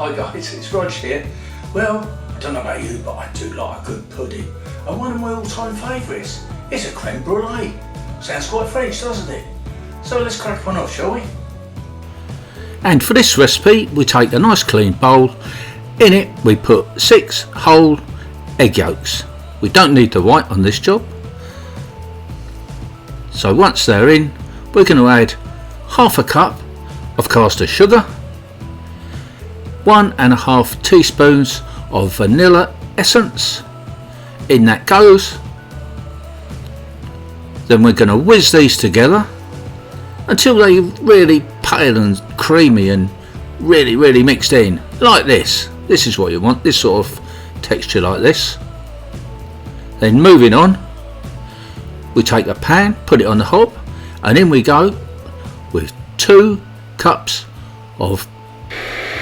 Hi guys, it's Rog here. Well, I don't know about you, but I do like a good pudding. And one of my all-time favourites is a creme brulee. Sounds quite French, doesn't it? So let's crack one off, shall we? And for this recipe, we take a nice clean bowl. In it, we put 6 whole egg yolks. We don't need the white on this job. So once they're in, we're going to add half a cup of caster sugar, 1.5 teaspoons of vanilla essence. In that goes. Then we're going to whiz these together until they're really pale and creamy and really mixed in, like this. This is what you want, this sort of texture like this. Then moving on, we take a pan, put it on the hob, and in we go with 2 cups of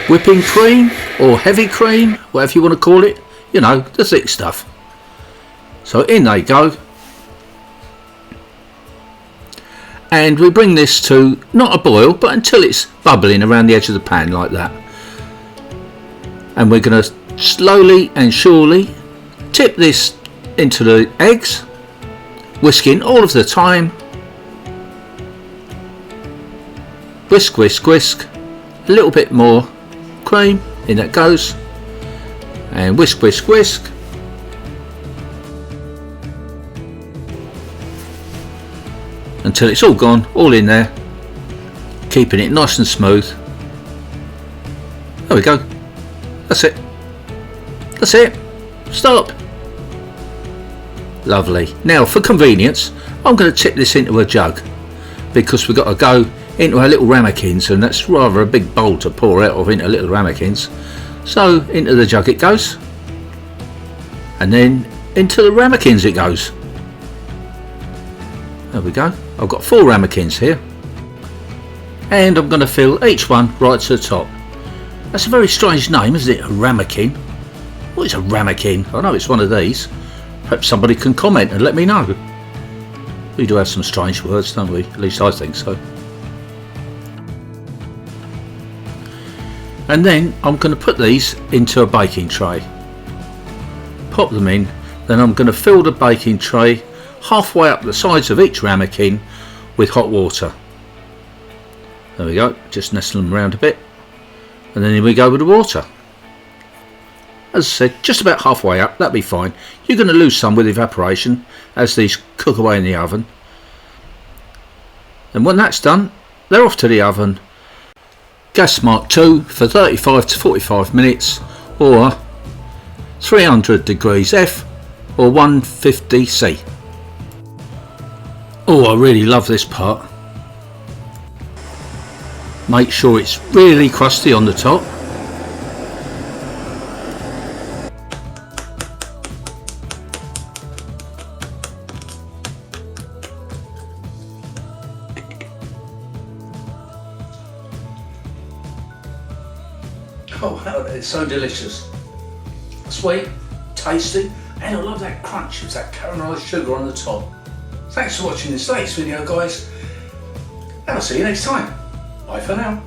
whipping cream or heavy cream, whatever you want to call it, you know, the thick stuff. So in they go, and we bring this to not a boil, but until it's bubbling around the edge of the pan like that. And we're going to slowly and surely tip this into the eggs, whisking all of the time. Whisk, whisk, whisk. A little bit more cream, in that goes. And whisk, whisk, whisk. Until it's all gone, all in there. Keeping it nice and smooth. There we go. That's it. That's it. Stop. Lovely. Now for convenience, I'm going to tip this into a jug because we've got to go into our little ramekins, and that's rather a big bowl to pour out of into little ramekins. So into the jug it goes, and then into the ramekins it goes. There we go. I've got 4 ramekins here, and I'm going to fill each one right to the top. That's a very strange name, isn't it? A ramekin. What is a ramekin? I know it's one of these. Perhaps somebody can comment and let me know. We do have some strange words, don't we? At least I think so. And then I'm going to put these into a baking tray. Pop them in. Then I'm going to fill the baking tray halfway up the sides of each ramekin with hot water. There we go. Just nestle them around a bit. And then here we go with the water. As I said, just about halfway up, that'll be fine. You're going to lose some with evaporation as these cook away in the oven. And when that's done, they're off to the oven. Gas mark 2 for 35 to 45 minutes, or 300 degrees F or 150 C. Oh, I really love this part. Make sure it's really crusty on the top. Oh, it's so delicious. Sweet, tasty, and I love that crunch of that caramelised sugar on the top. Thanks for watching this latest video, guys, and I'll see you next time. Bye for now.